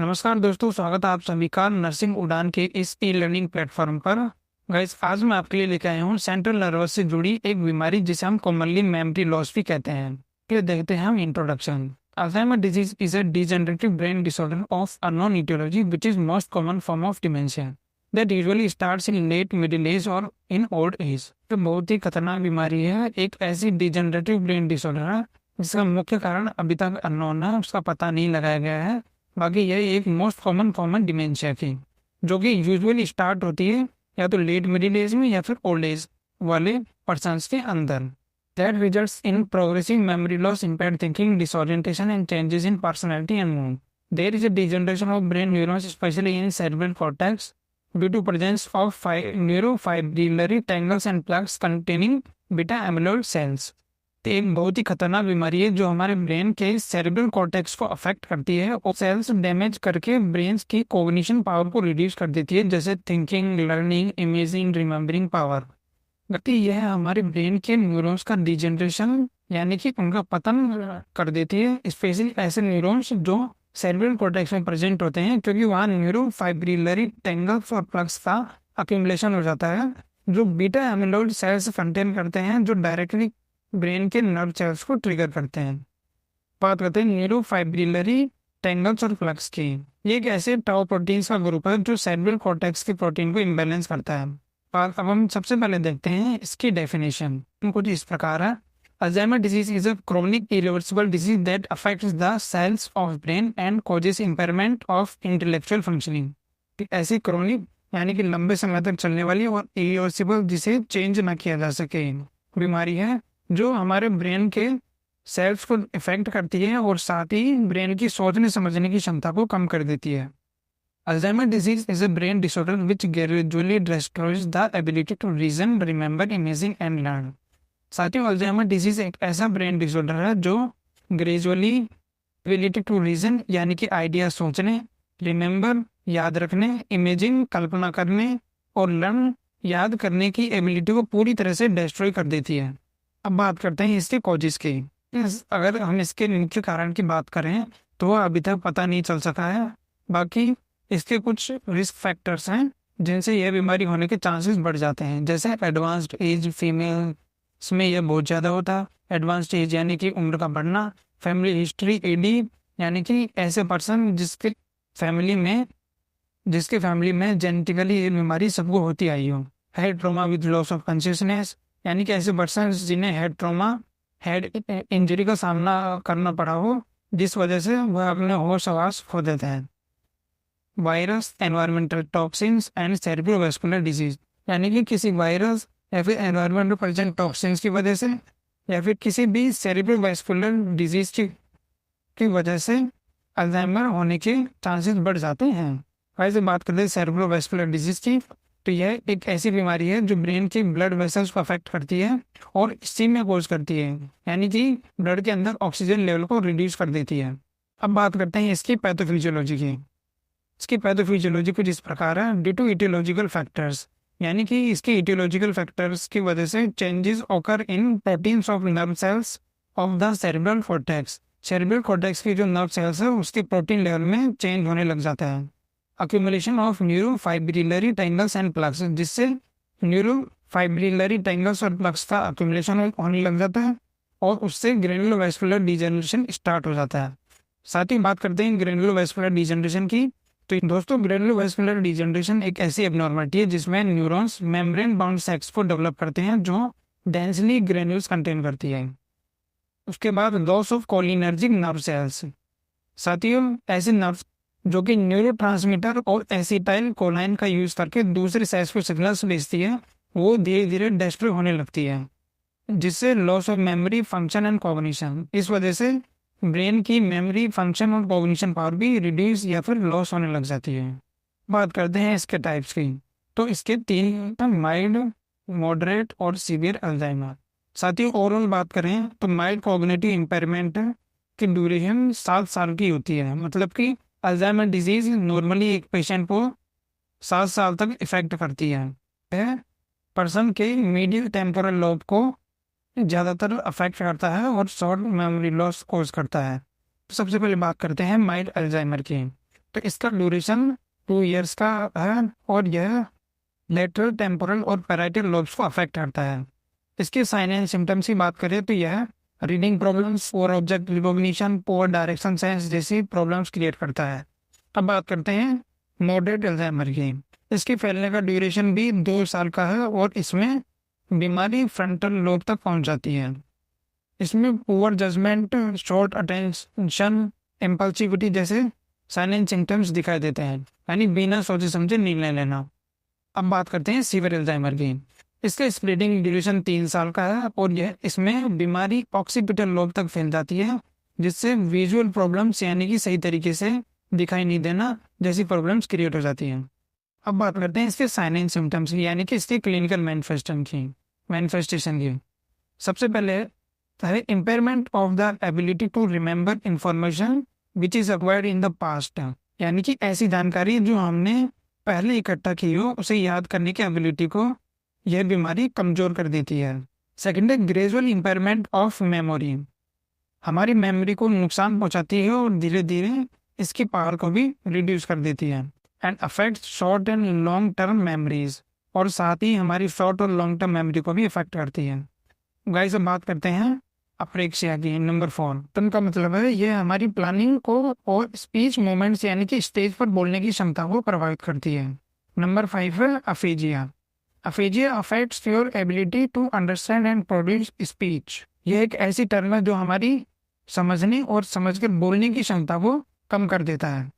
नमस्कार दोस्तों, स्वागत है आप सभी का नर्सिंग उड़ान के इस ई लर्निंग प्लेटफॉर्म पर। गाइस, आज मैं आपके लिए लेकर आया हूँ सेंट्रल नर्वस से जुड़ी एक बीमारी जिसे हम कॉमनली मेमोरी लॉस भी कहते हैं। फिर देखते हैं हम introduction. Alzheimer disease is a degenerative brain disorder of unknown etiology which is most common form of dementia that usually starts in late middle age or in old age। तो बहुत ही खतरनाक बीमारी है, एक ऐसी डिजेनरेटिव ब्रेन डिसऑर्डर है जिसका मुख्य कारण अभी तक अननोन है, उसका पता नहीं लगाया गया है। बाकी यह एक मोस्ट कॉमन फॉर्म है डिमेंशिया की, जो कि यूजुअली स्टार्ट होती है या तो लेट मिडिल एज में या फिर ओल्ड एज वाले पर्सन्स के अंदर। That results in progressive memory loss, impaired thinking, disorientation and changes in personality and mood. There is a degeneration of brain neurons specially in cerebral cortex due to presence of neurofibrillary tangles and plaques containing beta amyloid cells। तो एक बहुत ही खतरनाक बीमारी है जो हमारे brain के cerebral cortex को अफेक्ट करती है और सेल्स डैमेज करके ब्रेन की कॉग्निशन पावर को रिड्यूस कर देती है, जैसे thinking, learning, imaging, remembering power. गति यह हमारे ब्रेन के न्यूरॉन्स का डिजेनरेशन यानी कि उनका पतन कर देती है, स्पेशली ऐसे न्यूरॉन्स जो सेरेब्रल कॉर्टेक्स में प्रेजेंट होते हैं, क्योंकि वहाँ न्यूरोफाइब्रिलरी टेंगल्स और प्लग्स का अक्यूमुलेशन हो जाता है जो बीटा एमिलोइड सेल्स कंटेन करते हैं, जो डायरेक्टली ब्रेन के नर्व सेल्स को ट्रिगर करते हैं। बात करते हैं न्यूरोफाइब्रिलरी टेंगल्स और प्लग्स की। ये एक ऐसे टाउ प्रोटीन्स का ग्रुप है जो सेरेब्रल कॉर्टेक्स के प्रोटीन को इम्बैलेंस करता है। अब हम सबसे पहले देखते हैं इसकी डेफिनेशन, कुछ इस प्रकार है। Alzheimer disease is a chronic irreversible disease that affects the cells of brain and causes impairment of intellectual functioning। ऐसी क्रोनिक यानी कि लंबे समय तक चलने वाली और इरिवर्सिबल, जिसे चेंज ना किया जा सके, बीमारी है जो हमारे ब्रेन के सेल्स को इफेक्ट करती है और साथ ही ब्रेन की सोचने समझने की क्षमता को कम कर देती है। Alzheimer disease is a brain disorder which gradually destroys the ability to reason, remember, imaging and learn. साथियों, अल्जाइमर डिजीज एक ऐसा ब्रेन डिसऑर्डर है जो ग्रेजुअली एबिलिटी टू रीजन यानी कि आइडिया सोचने, रिमेंबर याद रखने, इमेजिंग कल्पना करने और लर्न याद करने की एबिलिटी को पूरी तरह से डिस्ट्रॉय कर देती है। अब बात करते हैं इसके कॉजेज की। अगर हम इसके मुख्य कारण की बात करें तो वह अभी तक पता नहीं चल सका है। बाकी इसके कुछ रिस्क फैक्टर्स हैं जिनसे यह बीमारी होने के चांसेस बढ़ जाते हैं, जैसे एडवांस्ड एज, फीमेल में यह बहुत ज़्यादा होता है। एडवांस्ड एज यानी कि उम्र का बढ़ना, फैमिली हिस्ट्री, एडी यानी कि ऐसे पर्सन जिसके फैमिली में जेनेटिकली ये बीमारी सबको होती आई हो। Head trauma with loss of consciousness यानी कि ऐसे पर्सन जिन्हें हेड ट्रॉमा, हेड इंजरी का सामना करना पड़ा हो, जिस वजह से वह अपने होश हवास खो देते हैं। Virus, environmental toxins and cerebrovascular disease यानी कि किसी वायरस या फिर एनवायरमेंट में प्रेजेंट टॉक्सिन्स की वजह से या फिर किसी भी सेरेब्रोवास्कुलर डिजीज की वजह से अल्जाइमर होने के चांसेस बढ़ जाते हैं। वैसे बात करते हैं सेरेब्रोवास्कुलर डिजीज की, तो यह एक ऐसी बीमारी है जो ब्रेन के ब्लड वेसल्स को अफेक्ट करती है और इसी में कोज करती है, यानी कि ब्लड के अंदर ऑक्सीजन लेवल को रिड्यूस कर देती है। अब बात करते हैं इसकी पैथोफिजियोलॉजी की। इसकी पैथोफिजियोलॉजी कुछ इस प्रकार है। ड्यू टू इटियोलॉजिकल फैक्टर्स यानी कि इसके इटियोलॉजिकल फैक्टर्स की वजह से changes occur in proteins of nerve cells of the cerebral cortex. Cerebral cortex की जो नर्व सेल्स है उसके प्रोटीन लेवल में चेंज होने लग जाता है। Accumulation of neurofibrillary tangles and plugs, जिससे न्यूरोफाइब्रिलरी टेंगल्स और प्लग्स का अक्यूमुलेशन होने लग जाता है और उससे ग्रेनुलोवैस्कुलर डिजेनरेशन स्टार्ट हो जाता है। साथ ही बात करते हैं ग्रेनुलोवैस्कुलर डिजेनरेशन की। तो दोस्तों, ग्रेनुलोवैस्कुलर डिजेनरेशन एक ऐसी एबनॉर्मलिटी है जिसमें न्यूरॉन्स मेम्ब्रेन बाउंड सैक्स को डेवलप करते हैं जो डेंसली ग्रेन्यूल्स कंटेन करती है। उसके बाद loss of cholinergic nerve cells. साथियों, ऐसे नर्व जो कि न्यूरोट्रांसमीटर और एसिटाइल कोलाइन का यूज करके दूसरे सेल्स को सिग्नल्स भेजती है, वो धीरे धीरे डिस्ट्रॉय होने लगती है, जिससे loss of memory, function and cognition. इस वजह से ब्रेन की मेमोरी, फंक्शन और कॉग्निशन पावर भी रिड्यूस या फिर लॉस होने लग जाती है। बात करते हैं इसके टाइप्स की। तो इसके 3 माइल्ड, मॉडरेट और सीवियर अल्जाइमर। साथियों, ओवरऑल बात करें तो माइल्ड कॉग्निटिव इम्पेयरमेंट की ड्यूरेशन 7 साल की होती है। मतलब कि अल्जाइमर डिजीज नॉर्मली एक पेशेंट को 7 साल तक इफेक्ट करती है। पर्सन के मीडियल टेम्पोरल लोब को ज़्यादातर अफेक्ट करता है और शॉर्ट मेमोरी लॉस कोज करता है। तो सबसे पहले बात करते हैं माइल्ड अल्जाइमर की। तो इसका ड्यूरेशन 2 ईयर्स का है और यह लेटरल, टेम्पोरल और पैराइटल लोब्स को अफेक्ट करता है। इसके साइन एंड सिम्टम्स की बात करें तो यह reading problems, poor object recognition, poor direction sense जैसी प्रॉब्लम्स क्रिएट करता है। अब बात करते हैं मॉडरेट अल्जाइमर की। इसके फैलने का ड्यूरेशन भी 2 साल का है और इसमें बीमारी फ्रंटल लोब तक पहुंच जाती है। इसमें poor judgement, short attention, impulsivity जैसे साइन एंड सिम्टम्स दिखाई देते हैं, यानी बिना सोचे समझे निर्णय लेना। अब बात करते हैं सीवियर अल्जाइमर की। इसका स्प्रेडिंग ड्यूरेशन 3 साल का है और यह इसमें बीमारी ऑक्सीपिटल लोब तक फैल जाती है, जिससे विजुअल प्रॉब्लम्स यानी कि सही तरीके से दिखाई नहीं देना जैसी प्रॉब्लम्स क्रिएट हो जाती हैं। अब बात करते हैं इसके साइन एंड सिम्टम्स की, यानी कि इसके क्लिनिकल मैनिफेस्टेशन की। सबसे पहले है impairment of the ability to remember information which is acquired in the past, यानी कि ऐसी जानकारी जो हमने पहले इकट्ठा की हो उसे याद करने की एबिलिटी को यह बीमारी कमजोर कर देती है। सेकेंड है ग्रेजुअल इम्पेयरमेंट ऑफ मेमोरी, हमारी मेमोरी को नुकसान पहुंचाती है और धीरे धीरे इसकी पावर को भी रिड्यूस कर देती है। And affect short and long term memories, और साथ ही हमारी शॉर्ट और लॉन्ग टर्म मेमोरी को भी इफेक्ट करती है। गाइस अब बात करते हैं अप्रेक्सिया की, नंबर 4। तो इनका मतलब है ये हमारी प्लानिंग को और स्पीच मोमेंट्स यानी कि स्टेज पर बोलने की क्षमता को प्रभावित करती है। नंबर 5 है aphasia. Aphasia affects your ability to understand and produce speech. यह एक ऐसी टर्म है जो हमारी समझने और समझकर बोलने की क्षमता को कम कर देता है।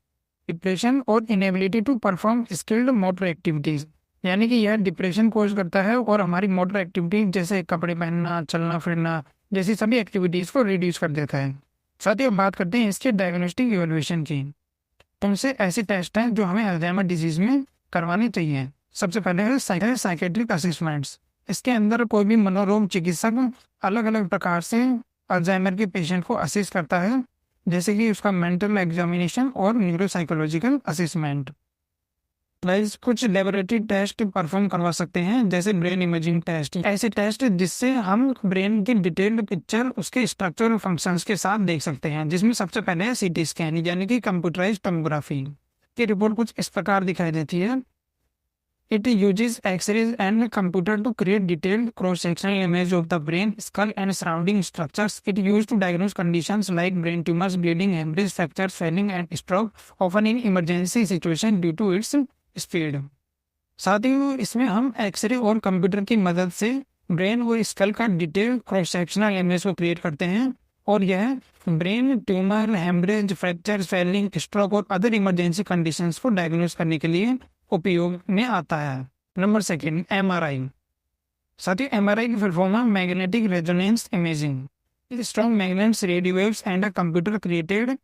डिप्रेशन और inability to perform skilled motor activities, यानी कि यह डिप्रेशन कोज करता है और हमारी मोटर एक्टिविटीज जैसे कपड़े पहनना, चलना फिरना जैसी सभी एक्टिविटीज को रिड्यूस कर देता है। साथ ही अब बात करते हैं इसके डायग्नोस्टिक इवैल्यूएशन की। तो उनसे ऐसे टेस्ट हैं जो हमें अल्जाइमर डिजीज में करवाने चाहिए। सबसे पहले है साइकेट्रिक असेसमेंट्स। इसके अंदर कोई भी मनोरोग चिकित्सक अलग अलग प्रकार से अल्जाइमर के पेशेंट को असेस करता है, जैसे कि उसका मेंटल एग्जामिनेशन और न्यूरोसाइकोलॉजिकल असेसमेंट। कुछ लेबोरेटरी टेस्ट परफॉर्म करवा सकते हैं, जैसे ब्रेन इमेजिंग टेस्ट। ऐसे टेस्ट जिससे हम ब्रेन की डिटेल्ड पिक्चर उसके स्ट्रक्चर और फंक्शंस के साथ देख सकते हैं, जिसमें सबसे पहले है सीटी स्कैन यानी कि कंप्यूटराइज्ड टोमोग्राफी की रिपोर्ट कुछ इस प्रकार दिखाई देती है। It uses X-rays and computer to create detailed cross-sectional image of the brain, skull and surrounding structures. It used to diagnose conditions like brain tumors, bleeding, hemorrhage, fracture, swelling and stroke, often in emergency situation due to its speed. साथ ही इसमें हम x ray और computer की मदद से brain और skull का detail cross sectional image को क्रिएट करते हैं और यह brain tumour, haemorrhage, fracture, swelling, stroke और अदर इमरजेंसी कंडीशंस को डायग्नोस करने के लिए उपयोग में आता है। Number 2 MRI. साथ ही एमआरआई की फुल फॉर्म है magnetic resonance imaging. Strong magnets, radio waves and a computer created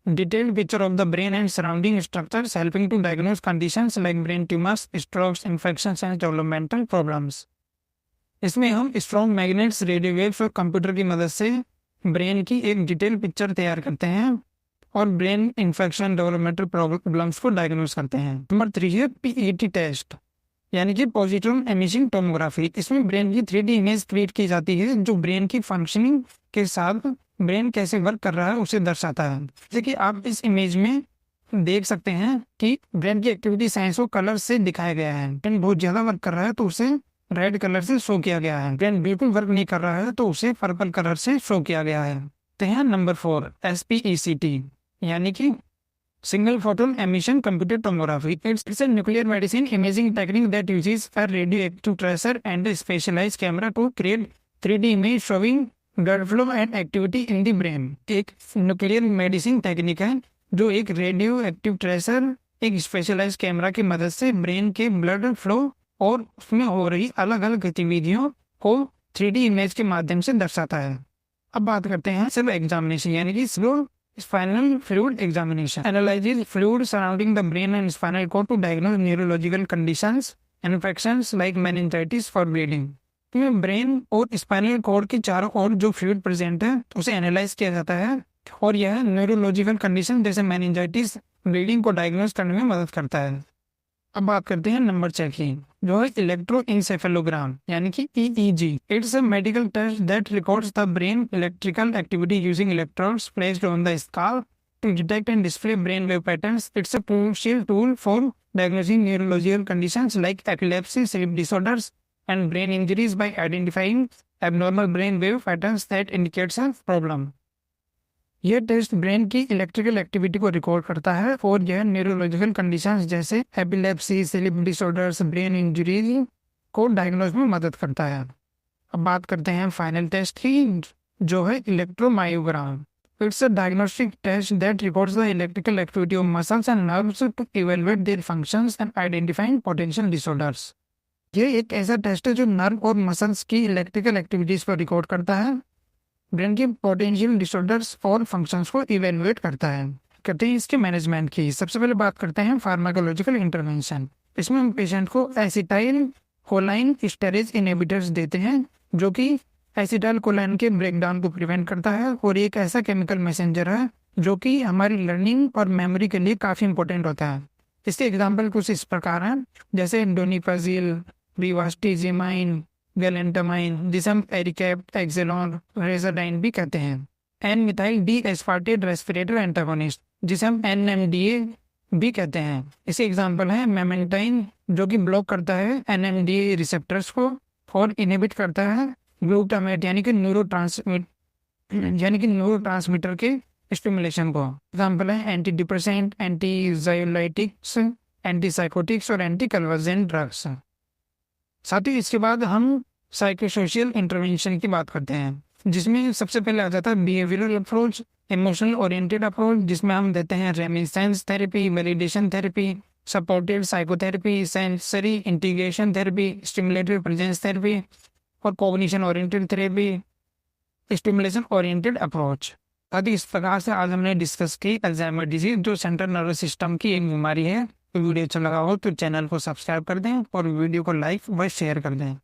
detailed picture of the brain and surrounding structures, helping to diagnose conditions like brain tumors, strokes, infections and developmental problems. इसमें हम strong magnets, radio waves और computer की मदद से brain की एक detail picture तैयार करते हैं और ब्रेन इन्फेक्शन, डेवलपमेंटल प्रॉब्लम्स को डायग्नोस करते हैं। नंबर 3 है पीईटी टेस्ट, यानी कि पॉजिट्रॉन इमेजिंग टोमोग्राफी। इसमें ब्रेन की 3D इमेज क्रिएट की जाती है जो ब्रेन की फंक्शनिंग के साथ ब्रेन कैसे वर्क कर रहा है उसे दर्शाता है। जैसे कि आप इस इमेज में देख सकते हैं कि ब्रेन की एक्टिविटी साइंस को कलर से दिखाया गया है। ब्रेन बहुत ज्यादा वर्क कर रहा है तो उसे रेड कलर से शो किया गया है। ब्रेन बिल्कुल वर्क नहीं कर रहा है तो उसे पर्पल कलर से शो किया गया है। तो है नंबर 4 SPECT, यानी कि single photon emission computed tomography. It's a nuclear medicine imaging technique that uses a radioactive tracer and specialised camera to create 3D image showing blood flow and activity in the brain. एक nuclear medicine technique है जो एक radioactive tracer, एक specialised camera की मदद से brain के blood flow और उसमें हो रही अलग अलग गतिविधियों को 3D इमेज के माध्यम से दर्शाता है। अब बात करते हैं सेल्फ एग्जामिनेशन, यानी कि spinal fluid examination. Analyses fluid surrounding the brain and spinal cord to diagnose neurological conditions, infections like meningitis for bleeding. Brain और स्पाइनल कॉर्ड के चारों ओर जो फ्लूइड प्रेजेंट है उसे एनालाइज किया जाता है और यह न्यूरोलॉजिकल कंडीशन जैसे मेनिंजाइटिस, ब्लीडिंग को डायग्नोज करने में मदद करता है। अब बात करते हैं नंबर 6 की, जो है इलेक्ट्रोइंसेफेलोग्राम, यानी कि EEG। It's a medical test that records the brain electrical activity using electrodes placed on the skull to detect and display brainwave patterns. It's a crucial tool for diagnosing neurological conditions like epilepsy, sleep disorders, and brain injuries by identifying abnormal brainwave patterns that indicates a problem. यह test brain की electrical activity को record करता है और यह neurological conditions जैसे epilepsy, sleep disorders, brain injury को diagnose में मदद करता है। अब बात करते हैं फाइनल टेस्ट की, जो है electromyogram. It's a diagnostic test that records the electrical activity of muscles and nerves to evaluate their functions and identifying potential disorders. ये एक ऐसा टेस्ट है जो नर्व और मसल्स की इलेक्ट्रिकल एक्टिविटीज को रिकॉर्ड करता है, ब्रेन की पोटेंशियल डिसऑर्डर्स और फंक्शंस को इवैल्यूएट करता है। करते हैं इसके मैनेजमेंट की। सबसे पहले बात करते हैं फार्माकोलॉजिकल इंटरवेंशन। इसमें हम पेशेंट को एसिटाइल कोलाइन स्टेरेज इनहिबिटर्स देते हैं, जो कि एसिटाइल कोलाइन के ब्रेकडाउन को प्रिवेंट करता है और एक ऐसा केमिकल मैसेंजर है जो कि हमारी लर्निंग और मेमोरी के लिए काफ़ी इंपॉर्टेंट होता है। इसके एग्जाम्पल कुछ इस प्रकार हैं, जैसे डोनिपाजिल, रिवास्टिजिमाइन, गैलेंटामाइन, जिसे हम एरिकेप्ट, एक्सेलॉन, रेजाडाइन भी कहते हैं। N methyl D aspartate respirator antagonist, जिसे हम NMDA भी कहते हैं। इसके एग्जाम्पल है मेमेंटाइन, जो कि ब्लॉक करता है NMDA रिसेप्टर्स को और इनहिबिट करता है ग्लूटामेट यानी कि न्यूरोट्रांसमीटर के स्टिमुलेशन को। एग्जाम्पल है एंटी डिप्रेसेंट, एंटीजायोलाइटिक्स, एंटीसाइकोटिक्स और एंटी कन्वर्जेंट ड्रग्स। साथ ही इसके बाद हम साइकोसोशियल इंटरवेंशन की बात करते हैं, जिसमें सबसे पहले आ जाता है behavioural approach, emotional oriented approach, जिसमें हम देते हैं reminiscence therapy, validation therapy, supported psychotherapy, sensory integration therapy, stimulated presence therapy और cognition oriented therapy, stimulation oriented approach. साथ ही इस प्रकार से आज हमने डिस्कस की अल्जाइमर डिजीज, जो सेंट्रल नर्वस सिस्टम की एक बीमारी है। वीडियो अच्छा लगा हो तो चैनल को सब्सक्राइब कर दें और वीडियो को लाइक व शेयर कर दें।